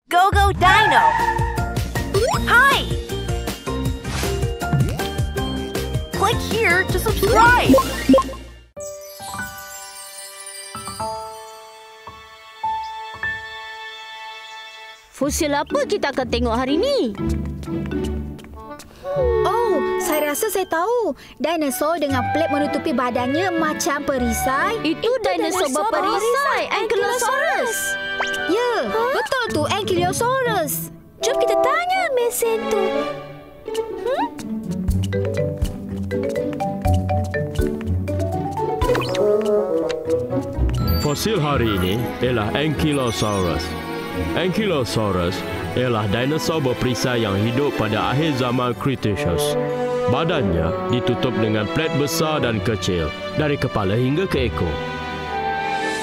Go Go Dino! Hi! Click here to subscribe! Fosil apa kita akan tengok hari ni? Oh, saya rasa saya tahu. Dinosaur dengan plat menutupi badannya macam perisai. Itu dinosaur berperisai, Ankylosaurus. Ya, betul tu, Ankylosaurus. Jom kita tanya mesin tu. Fosil hari ini ialah Ankylosaurus. Ankylosaurus ialah dinosaur berperisai yang hidup pada akhir zaman Cretaceous. Badannya ditutup dengan plat besar dan kecil, dari kepala hingga ke ekor.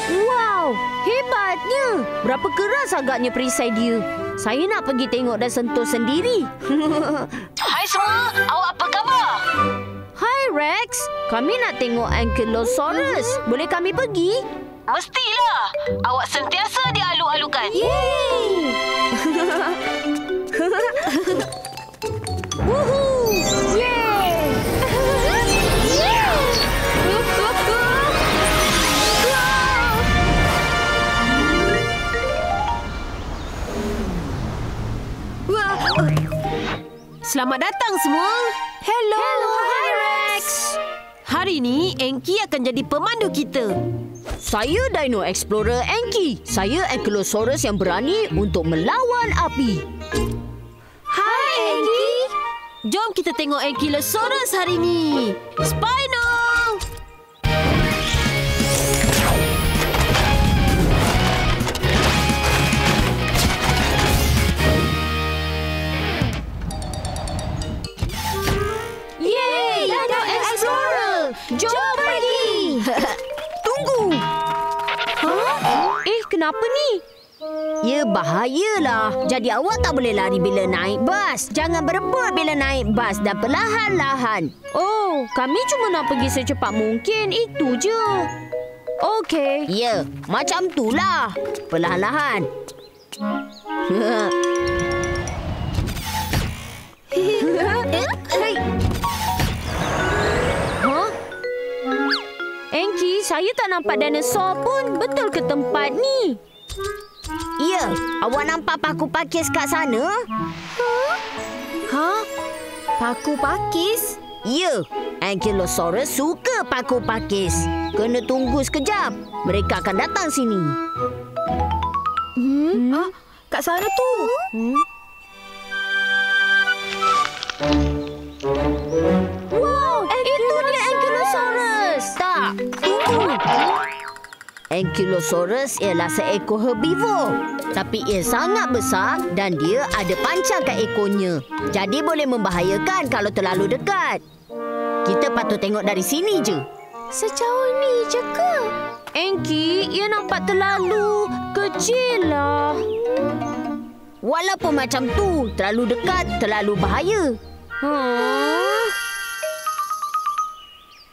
Wow, hebatnya. Berapa keras agaknya perisai dia. Saya nak pergi tengok dan sentuh sendiri. Hai semua, awak apa khabar? Hai Rex, kami nak tengok Ankylosaurus. Boleh kami pergi? Mestilah. Awak sentiasa dialu-alukan. Yeay! Woohoo! Yeay! Selamat datang semua. Hello, hi Rex. Hari ini Anky akan jadi pemandu kita. Saya Dino Explorer Anky. Saya Ankylosaurus yang berani untuk melawan api. Hai Anky. Jom kita tengok Ankylosaurus hari ini. Spino! Yeay, Dino Explorer. Jom pergi. Tunggu. Kenapa ni? Ya, bahayalah. Jadi awak tak boleh lari bila naik bas. Jangan berebut bila naik bas dan perlahan-lahan. Oh, kami cuma nak pergi secepat mungkin. Itu je. Okey. Ya, macam itulah. Perlahan-lahan. Hey. Huh? Anky, saya tak nampak dinosaur pun. Betul ke tempat ni? Ya, awak nampak paku pakis kat sana? Ha? Paku pakis? Ya, Ankylosaurus suka paku pakis. Kena tunggu sekejap. Mereka akan datang sini. Ah, kat sana tu. Wow, itu dia Ankylosaurus. Tak, tunggu. Ankylosaurus ialah seekor herbivor. Tapi ia sangat besar dan dia ada pancang kat ekornya. Jadi boleh membahayakan kalau terlalu dekat. Kita patut tengok dari sini je. Sejauh ni je ke? Anky, ia nampak terlalu kecil lah. Walaupun macam tu, terlalu dekat, terlalu bahaya.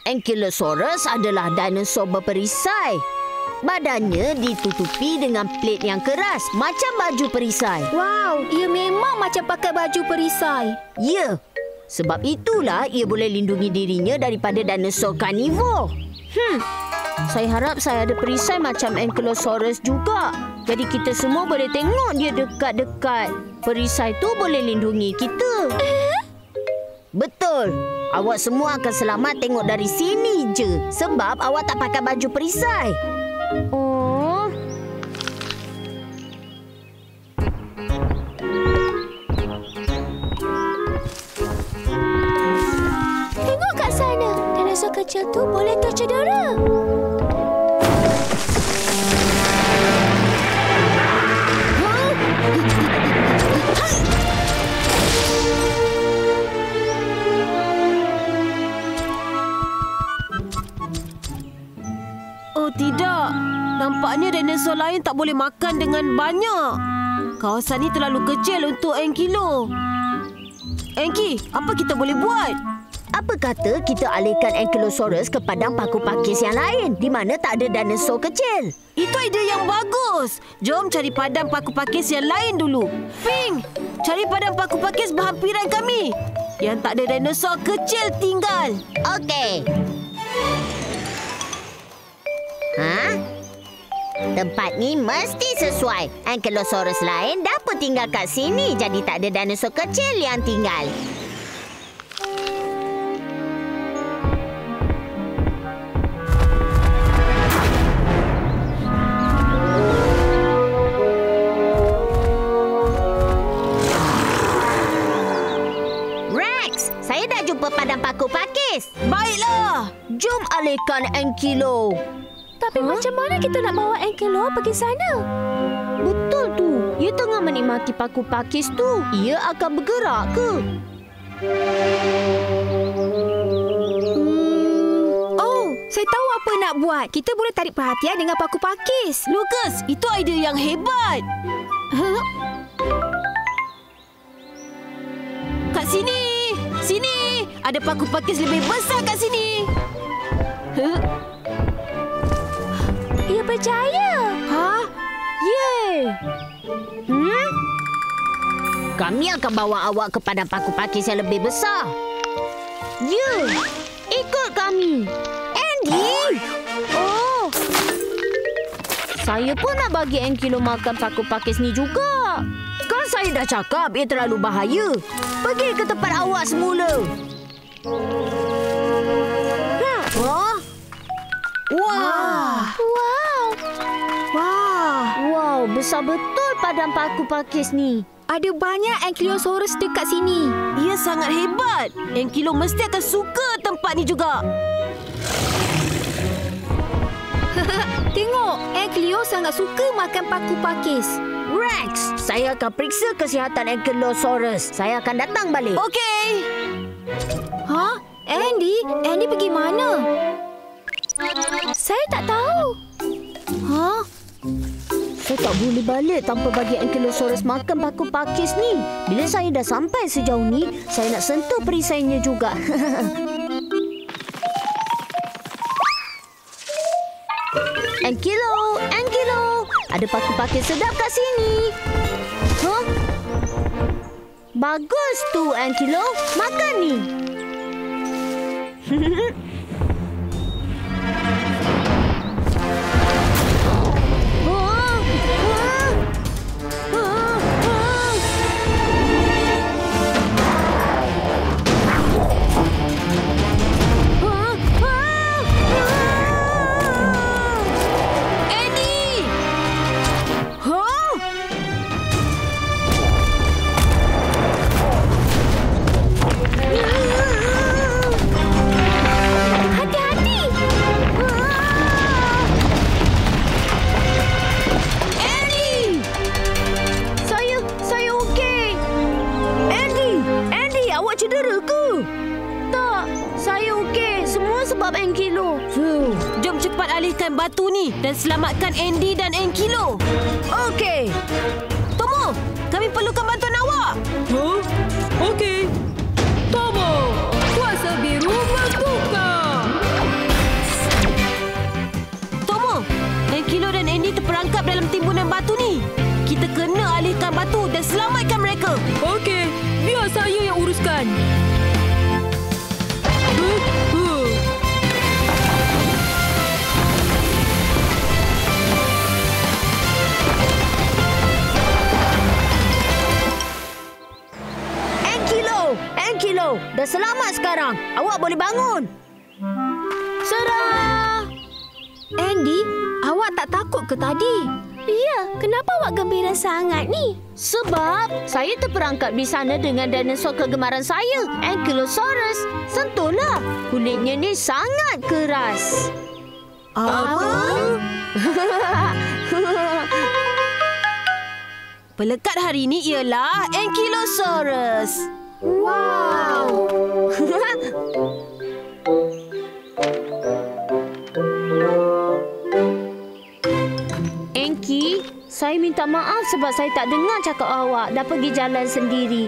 Ankylosaurus adalah dinosaur berperisai. Badannya ditutupi dengan plat yang keras, macam baju perisai. Wow, ia memang macam pakai baju perisai. Ya, sebab itulah ia boleh lindungi dirinya daripada dinosaur karnivor. Saya harap saya ada perisai macam Ankylosaurus juga. Jadi kita semua boleh tengok dia dekat-dekat. Perisai tu boleh lindungi kita. Betul. Awak semua akan selamat tengok dari sini je. Sebab awak tak pakai baju perisai. Oh. Tengok kat sana. Dinosaur kecil tu boleh tercedera. Oh tidak. Nampaknya dinosaur lain tak boleh makan dengan banyak. Kawasan ni terlalu kecil untuk Ankylo. Anky, apa kita boleh buat? Apa kata kita alihkan Ankylosaurus ke padang paku pakis yang lain di mana tak ada dinosaur kecil? Itu ide yang bagus. Jom cari padang paku pakis yang lain dulu. Ping, cari padang paku pakis berhampiran kami. Yang tak ada dinosaur kecil tinggal. Okey. Tempat ni mesti sesuai. Ankylosaurus lain dah pun tinggal kat sini, jadi tak ada dinosaur kecil yang tinggal. Rex, saya dah jumpa padang paku pakis. Baiklah. Jom alihkan Ankylo. Tapi macam mana kita nak bawa Ankylo pergi sana? Betul tu. Ia tengah menikmati paku pakis tu. Ia akan bergerak ke? Oh, saya tahu apa nak buat. Kita boleh tarik perhatian dengan paku pakis. Lucas, itu idea yang hebat. Kat sini. Sini. Ada paku pakis lebih besar kat sini. Ia berjaya. Yeay! Kami akan bawa awak ke padang paku pakis yang lebih besar. Ya! Ikut kami. Andy! Oh! Saya pun nak bagi Ankylo makan paku pakis ni juga. Kan saya dah cakap ia terlalu bahaya. Pergi ke tempat awak semula. Wah! Wow, besar betul padang paku pakis ni. Ada banyak Ankylosaurus dekat sini. Ia sangat hebat. Ankylo mesti akan suka tempat ni juga. Tengok, Ankylo sangat suka makan paku pakis. Rex, saya akan periksa kesihatan Ankylosaurus. Saya akan datang balik. Okey. Andy? Andy pergi mana? Saya tak tahu. Saya tak boleh balik tanpa bagi Ankylosaurus makan paku pakis ni. Bila saya dah sampai sejauh ni, saya nak sentuh perisainya juga. Ankylo, ada paku pakis sedap kat sini. Bagus tu, Ankylo. Makan ni. Jom cepat alihkan batu ni dan selamatkan Andy dan Ankylo. Okey. Tomo, kami perlukan bantuan awak. Okey. Tomo, kuasa biru bertukar. Tomo, Ankylo dan Andy terperangkap dalam timbunan batu ni. Kita kena alihkan batu dan selamatkan mereka. Okey, biar saya yang uruskan. Ankylo, dah selamat sekarang. Awak boleh bangun. Serah! Andy, awak tak takut ke tadi? Ya, kenapa awak gembira sangat ni? Sebab saya terperangkap di sana dengan dinosaur kegemaran saya, Ankylosaurus. Sentuhlah, kulitnya ni sangat keras. Apa? Pelekat hari ini ialah Ankylosaurus. Wow! Anky, saya minta maaf sebab saya tak dengar cakap awak dah pergi jalan sendiri.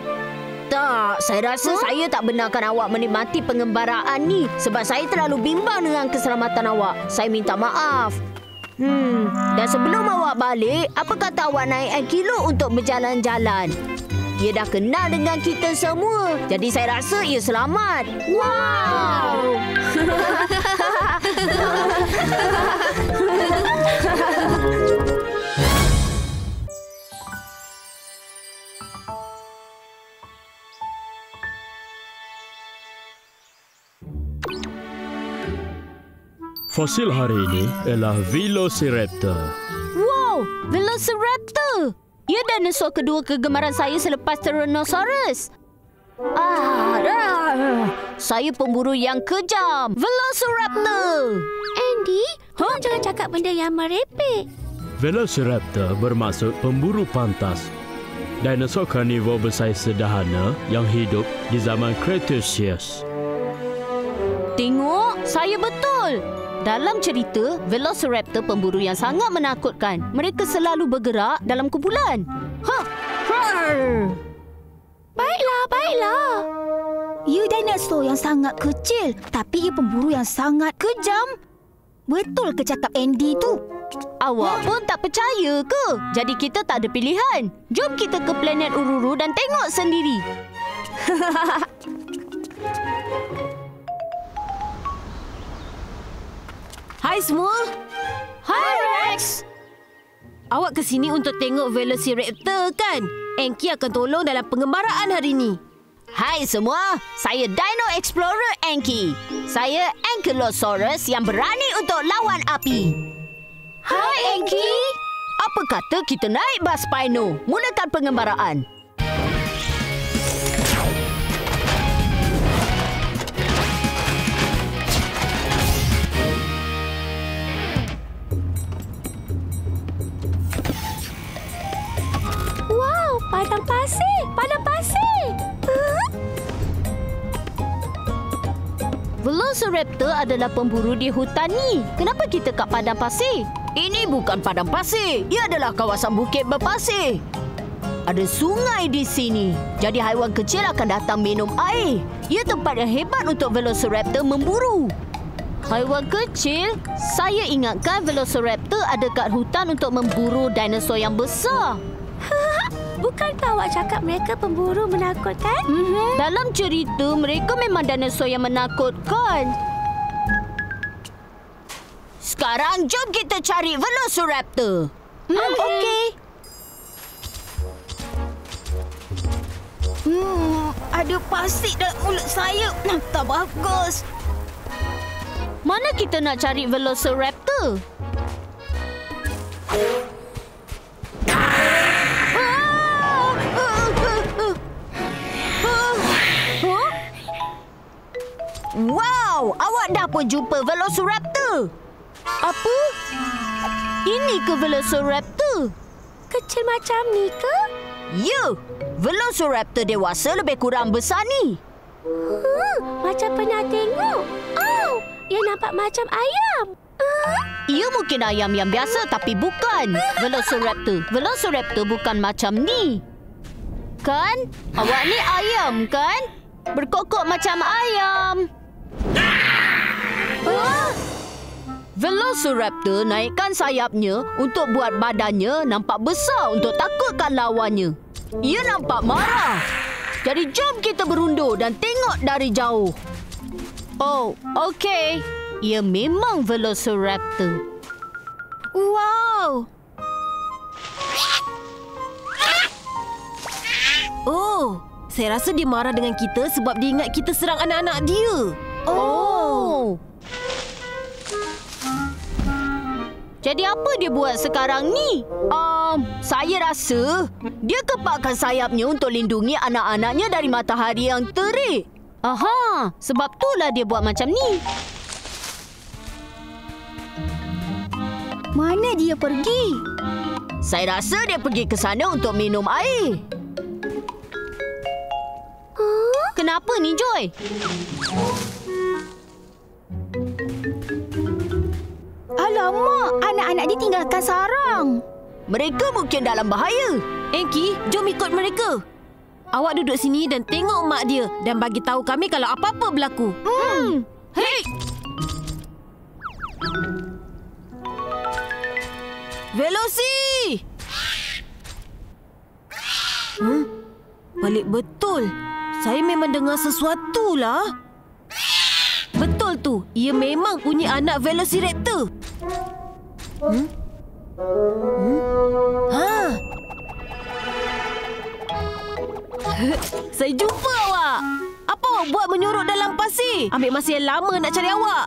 Tak, saya rasa saya tak benarkan awak menikmati pengembaraan ni sebab saya terlalu bimbang dengan keselamatan awak. Saya minta maaf. Dan sebelum awak balik, apa kata awak naik Ankilo untuk berjalan-jalan? Ia dah kenal dengan kita semua. Jadi saya rasa ia selamat. Wow! Fosil hari ini ialah Velociraptor. Wow, Velociraptor. Ia dinosaur kedua kegemaran saya selepas Tyrannosaurus. Saya pemburu yang kejam. Velociraptor. Andy, jangan cakap benda yang merepek. Velociraptor bermaksud pemburu pantas. Dinosaur karnivor bersaiz sederhana yang hidup di zaman Cretaceous. Tengok, saya betul. Dalam cerita, Velociraptor pemburu yang sangat menakutkan. Mereka selalu bergerak dalam kumpulan. Baiklah. Ia dinosaur yang sangat kecil, tapi ia pemburu yang sangat kejam. Betul ke cakap Andy tu? Awak pun tak percaya ke? Jadi kita tak ada pilihan. Jom kita ke planet Ururu dan tengok sendiri. Hai semua. Hai Rex. Awak ke sini untuk tengok Velociraptor kan? Anki akan tolong dalam pengembaraan hari ini. Hai semua, saya Dino Explorer Anki. Saya Ankylosaurus yang berani untuk lawan api. Hai Anki. Apa kata kita naik bas Spino? Mulakan pengembaraan. Padang pasir. Velociraptor adalah pemburu di hutan ni. Kenapa kita kat padang pasir? Ini bukan padang pasir. Ia adalah kawasan bukit berpasir. Ada sungai di sini. Jadi haiwan kecil akan datang minum air. Ia tempat yang hebat untuk Velociraptor memburu. Haiwan kecil? Saya ingatkan Velociraptor ada kat hutan untuk memburu dinosaur yang besar. Bukankah awak cakap mereka pemburu menakutkan? Dalam cerita, mereka memang dinosaur yang menakutkan. Sekarang, jom kita cari Velociraptor. Okey. Ada pasir dalam mulut saya. Tak bagus. Mana kita nak cari Velociraptor? Wow, awak dah pun jumpa Velociraptor. Apa? Ini ke Velociraptor? Kecil macam ni ke? Ya, Velociraptor dewasa lebih kurang besar ni. Macam pernah tengok. Oh, ia nampak macam ayam. Ia mungkin ayam yang biasa tapi bukan Velociraptor. Velociraptor bukan macam ni. Kan? Awak ni ayam kan? Berkokok macam ayam. Velociraptor naikkan sayapnya untuk buat badannya nampak besar untuk takutkan lawannya. Ia nampak marah. Jadi jom kita berundur dan tengok dari jauh. Oh, okey. Ia memang Velociraptor. Wow. Oh, saya rasa dia marah dengan kita sebab dia ingat kita serang anak-anak dia. Oh. Jadi apa dia buat sekarang ni? Saya rasa dia kepakkan sayapnya untuk lindungi anak-anaknya dari matahari yang terik. Aha, sebab itulah dia buat macam ni. Mana dia pergi? Saya rasa dia pergi ke sana untuk minum air. Kenapa ni, Joy? Alamak, anak-anak dia tinggalkan sarang. Mereka mungkin dalam bahaya. Anki, jom ikut mereka. awak duduk sini dan tengok mak dia dan bagi tahu kami kalau apa-apa berlaku. Hei! Veloci! Balik betul. Saya memang dengar sesuatu lah. Betul tu. Ia memang punya anak Velociraptor. Saya jumpa awak. Apa awak buat menyorok dalam pasir? Ambil masa yang lama nak cari awak.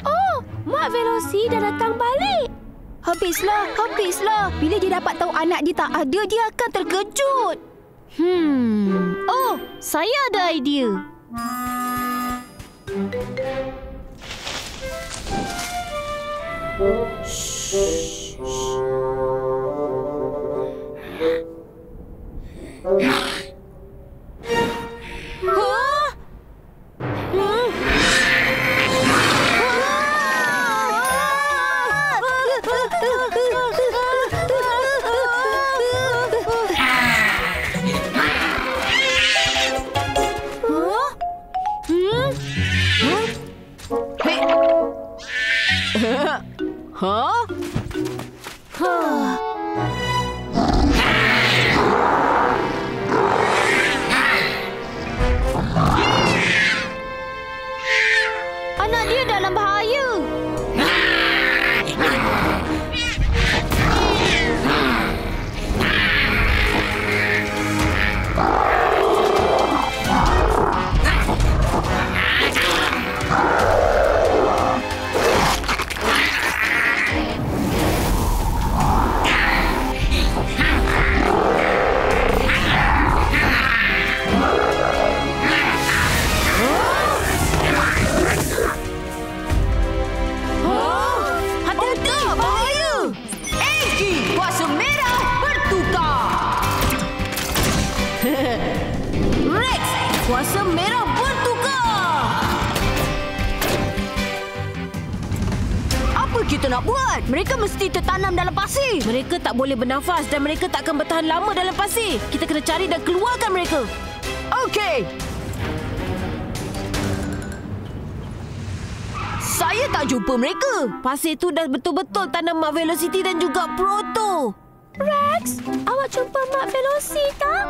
Oh, Mak Veloci dah datang balik. Habislah. Bila dia dapat tahu anak dia tak ada, dia akan terkejut. Oh, saya ada idea. Anak dia dalam bahaya. Kuasa merah bertukar. Apa kita nak buat? Mereka mesti tertanam dalam pasir. Mereka tak boleh bernafas dan mereka tak akan bertahan lama dalam pasir. Kita kena cari dan keluarkan mereka. Okey. Saya tak jumpa mereka. Pasir tu dah betul-betul tanam Mak Velocity dan juga Proto. Rex, awak jumpa Mak Veloci tak?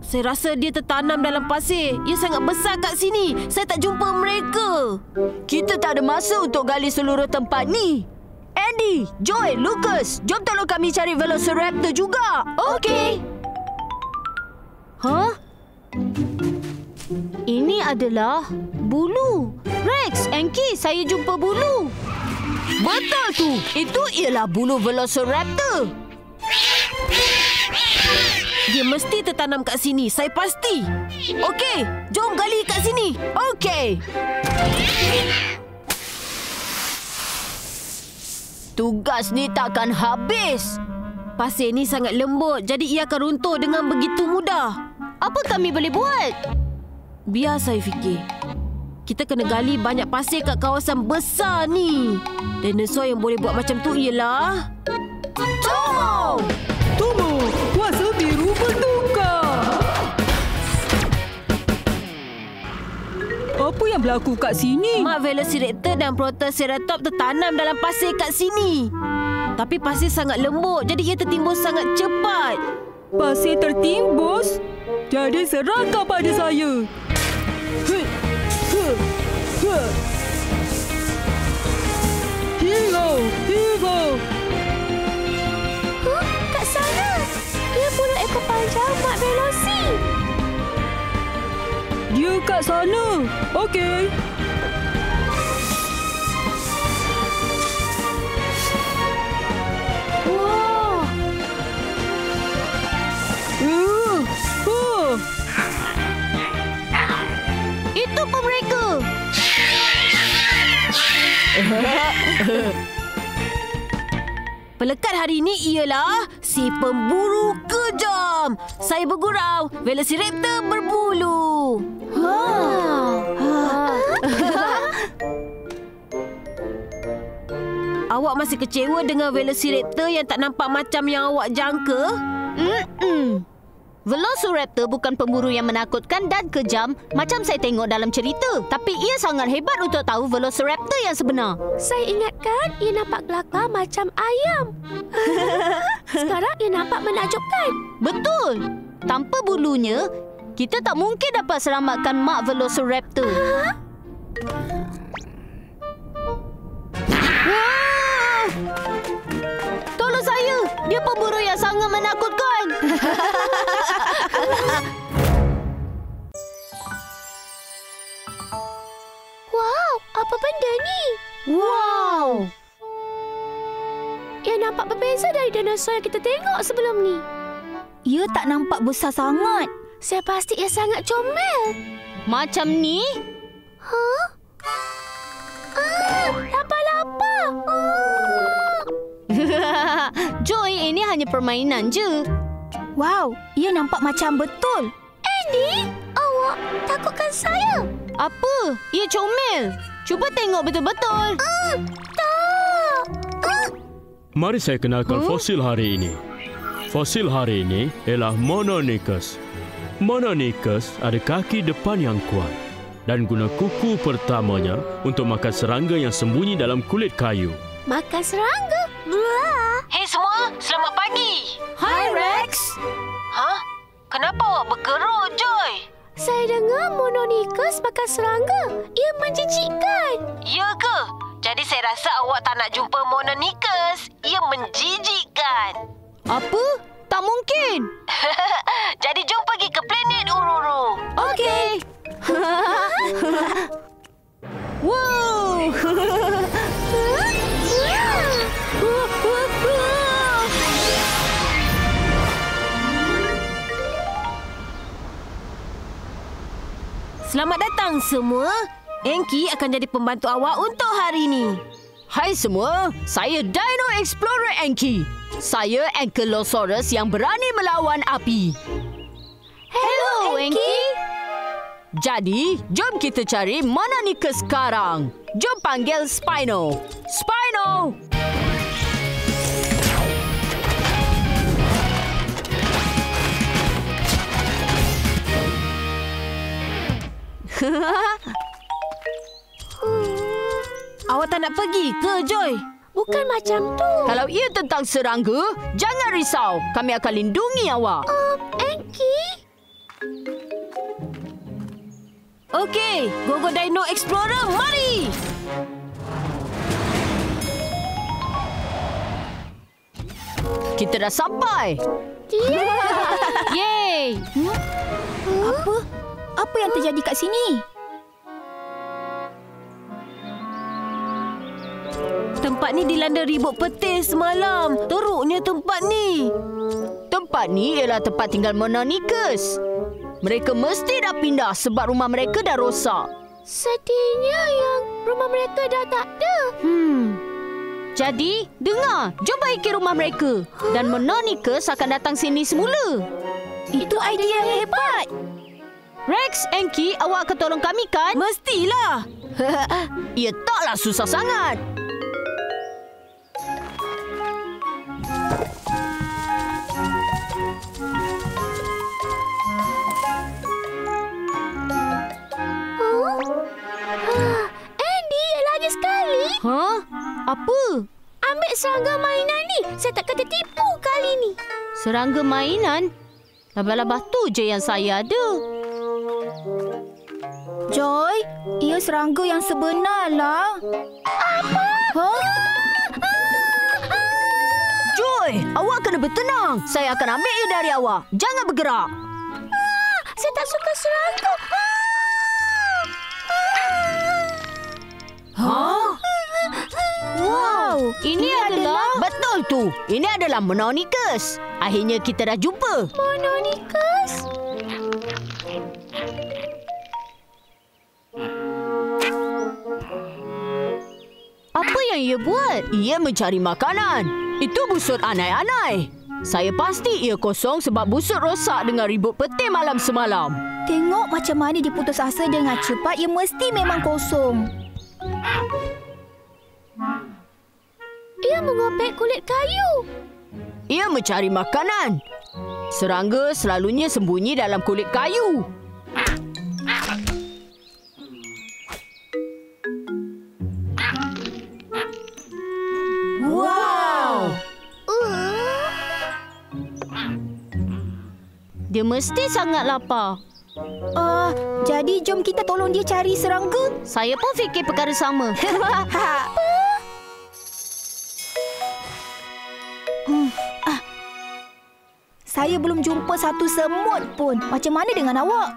Saya rasa dia tertanam dalam pasir. Ia sangat besar kat sini. Saya tak jumpa mereka. Kita tak ada masa untuk gali seluruh tempat ni. Andy, Joy, Lucas, jom tolong kami cari Velociraptor juga. Okey. Ini adalah bulu. Rex, Anki, saya jumpa bulu. Betul tu. Itu ialah bulu Velociraptor. Dia mesti tertanam kat sini. Saya pasti. Okey, jom gali kat sini. Okey. Tugas ni takkan habis. Pasir ni sangat lembut, jadi ia akan runtuh dengan begitu mudah. Apa kami boleh buat? Biar saya fikir. Kita kena gali banyak pasir kat kawasan besar ni. Dinosaur yang boleh buat macam tu ialah... Tomo! Tomo, kuasa biru bertukar. Apa yang berlaku kat sini? Mak Velociraptor dan Protoceratops tertanam dalam pasir kat sini. Tapi pasir sangat lembut, jadi ia tertimbus sangat cepat. Pasir tertimbus? Jadi serahkan pada saya. Hero. Kat sana. Dia punya ekor panjang Mak Veloci. Dia kat sana. Okey. Wow. Itu pun mereka. Pelekat hari ini ialah si pemburu kejam. Saya bergurau, Velociraptor berbulu. Awak masih kecewa dengan Velociraptor yang tak nampak macam yang awak jangka? Velociraptor bukan pemburu yang menakutkan dan kejam macam saya tengok dalam cerita. Tapi ia sangat hebat untuk tahu Velociraptor yang sebenar. Saya ingatkan ia nampak kelakar macam ayam. Sekarang ia nampak menakjubkan. Betul. Tanpa bulunya, kita tak mungkin dapat selamatkan Mak Velociraptor. Wah! Tolong saya. Dia pemburu yang sangat menakutkan. Wow, apa benda ni? Wow. Ia nampak berbeza dari dinosaur yang kita tengok sebelum ni. Ia tak nampak besar sangat. Saya pasti ia sangat comel. Macam ni? Lapa-lapa. Joy, ini hanya permainan je. Wow, ia nampak macam betul. Andy, awak takutkan saya? Apa? Ia comel. Cuba tengok betul-betul. Tak. Mari saya kenalkan fosil hari ini. Fosil hari ini ialah Mononychus. Mononychus ada kaki depan yang kuat dan guna kuku pertamanya untuk makan serangga yang sembunyi dalam kulit kayu. Makan serangga? Hei semua, selamat pagi. Hai, Rex. Hah? Kenapa awak berkerut, Joy? Saya dengar Mononychus makan serangga. Ia menjijikkan. Ya ke? Jadi saya rasa awak tak nak jumpa Mononychus. Ia menjijikkan. Apa? Tak mungkin. Jadi jom pergi ke planet Ururu. Okey. Wow. Selamat datang semua. Enki akan jadi pembantu awak untuk hari ini. Hai semua, saya Dino Explorer Enki. Saya Ankylosaurus yang berani melawan api. Hello, Enki. Jadi, jom kita cari Mononychus sekarang. Jom panggil Spino. Spino! Awak tak nak pergi ke, Joy? Bukan macam tu. Kalau ia tentang serangga, jangan risau. Kami akan lindungi awak. Enki? Okey, Gogo Dino Explorer, mari! Kita dah sampai. Yeay! Apa? Apa yang terjadi kat sini? Tempat ni dilanda ribut petir semalam. Teruknya tempat ni. Tempat ni ialah tempat tinggal Mononychus. Mereka mesti dah pindah sebab rumah mereka dah rosak. Sedihnya yang rumah mereka dah tak ada. Jadi, dengar. Jom baiki rumah mereka. Dan Mononychus akan datang sini semula. Itu idea yang hebat. Rex, Enki, awak akan tolong kami kan? Mestilah. Ia taklah susah sangat. Andy, lagi sekali. Hah? Apa? Ambil serangga mainan ni. Saya tak kena tipu kali ni. Serangga mainan? Labah-labah tu je yang saya ada. Joy, ia serangga yang sebenar lah. Apa? Joy, awak kena bertenang. Saya akan ambil ia dari awak. Jangan bergerak. Saya tak suka serangga. Wow, ini adalah... Betul tu. Ini adalah Mononychus. Akhirnya kita dah jumpa. Mononychus? Apa yang ia buat? Ia mencari makanan. Itu busut anai-anai. Saya pasti ia kosong sebab busut rosak dengan ribut petir malam semalam. Tengok macam mana dia putus asa dengan cepat. Ia mesti memang kosong. Ia mengopek kulit kayu. Ia mencari makanan. Serangga selalunya sembunyi dalam kulit kayu. Wow! Dia mesti sangat lapar. Jadi jom kita tolong dia cari serangga. Saya pun fikir perkara sama. Saya belum jumpa satu semut pun. Macam mana dengan awak?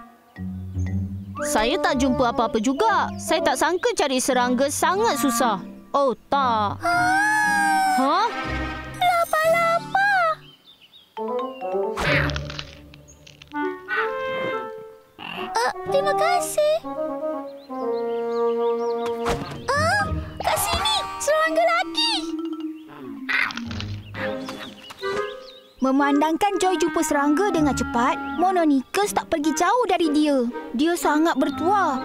Saya tak jumpa apa-apa juga. Saya tak sangka cari serangga sangat susah. Oh, tak. Hah? Lapa-lapa. Terima kasih. Kat sini, serangga lagi. Memandangkan Joy jumpa serangga dengan cepat, Mononicus tak pergi jauh dari dia. Dia sangat bertuah.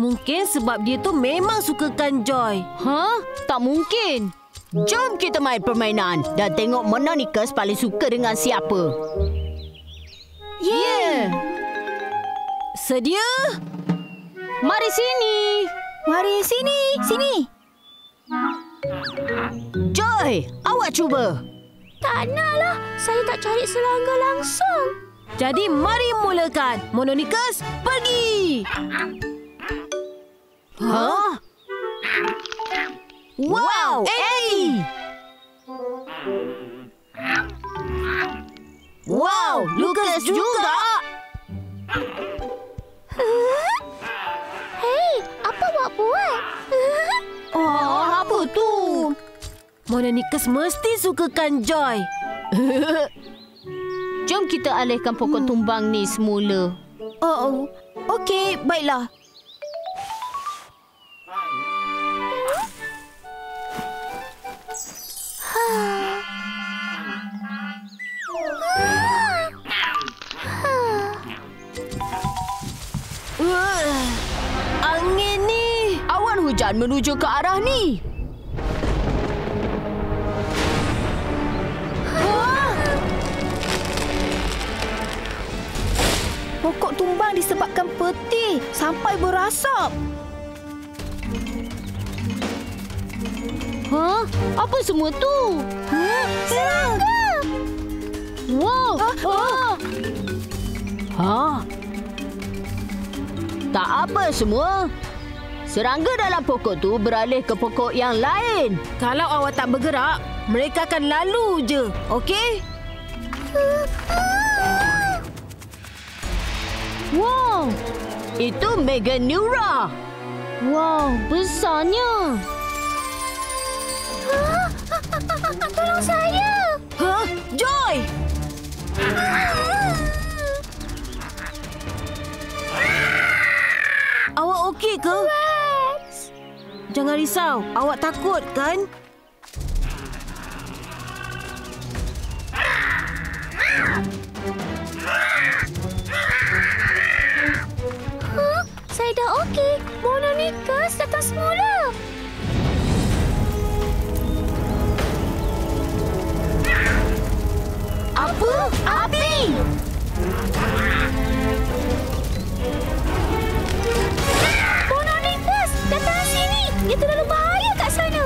Mungkin sebab dia tu memang sukakan Joy. Hah? Tak mungkin. Jom kita main permainan dan tengok Mononicus paling suka dengan siapa. Yeah! Sedia? Mari sini. Mari sini, sini. Joy, awak cuba. Tak naklah. Saya tak cari serangga langsung. Jadi mari mulakan. Mononicus, pergi! Hah? Wow, Andy! Wow, Lucas juga! Hei, apa awak buat? Apa tu? Mononicus mesti sukakan Joy. Jom kita alihkan pokok tumbang ni semula. Okey, baiklah. Angin ni. Awan hujan menuju ke arah ni. Pokok tumbang disebabkan peti sampai berasap. Hah? Apa semua tu? Serangga! Wow! Hah? Tak apa semua. Serangga dalam pokok tu beralih ke pokok yang lain. Kalau awak tak bergerak, mereka akan lalu je. Okey? Wow! Itu Meganeura. Wow, besarnya. Tolong saya. Hah? Joy! Awak okey ke? Rex. Jangan risau. Awak takut kan? Saya dah okey. Mononicus datang semula. Apa? Api! Mononicus, datang sini. Dia terlalu bahaya kat sana.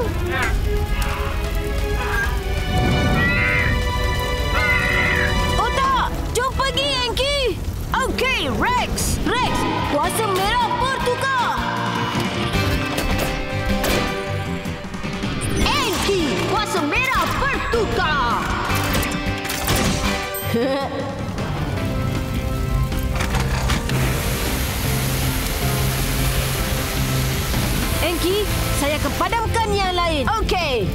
Oh tak! Jom pergi, Enki! Okey, Rex! Rex, kuasa merah bertukar! Enki, kuasa merah bertukar! Enki, saya akan padamkan yang lain. Okey.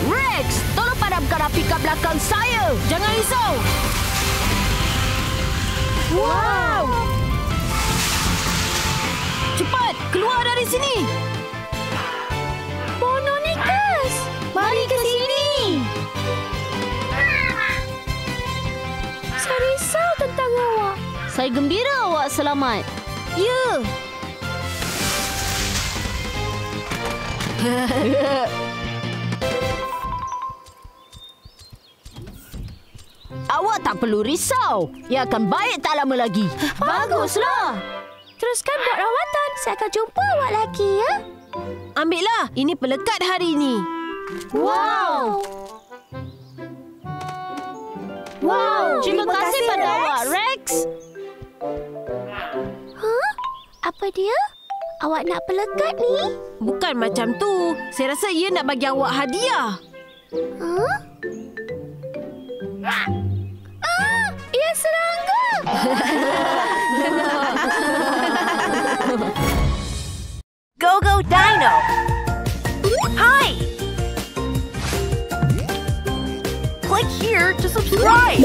Rex, tolong padamkan api kat belakang saya. Jangan risau. Wow! Cepat, keluar dari sini. Mononicus, Mari ke sini. sorry Saya gembira awak selamat. Ya. Awak tak perlu risau. Ia akan baik tak lama lagi. Baguslah. Teruskan buat rawatan. Saya akan jumpa awak lagi, ya? Ambillah. Ini pelekat hari ini. Wow. Wow. Terima kasih pada awak, Rex. Huh? Apa dia? Awak nak pelekat ni? Bukan macam tu. Saya rasa ia nak bagi awak hadiah. Huh? Ia serangga! Go, go, Dino! Hi! Click here to subscribe!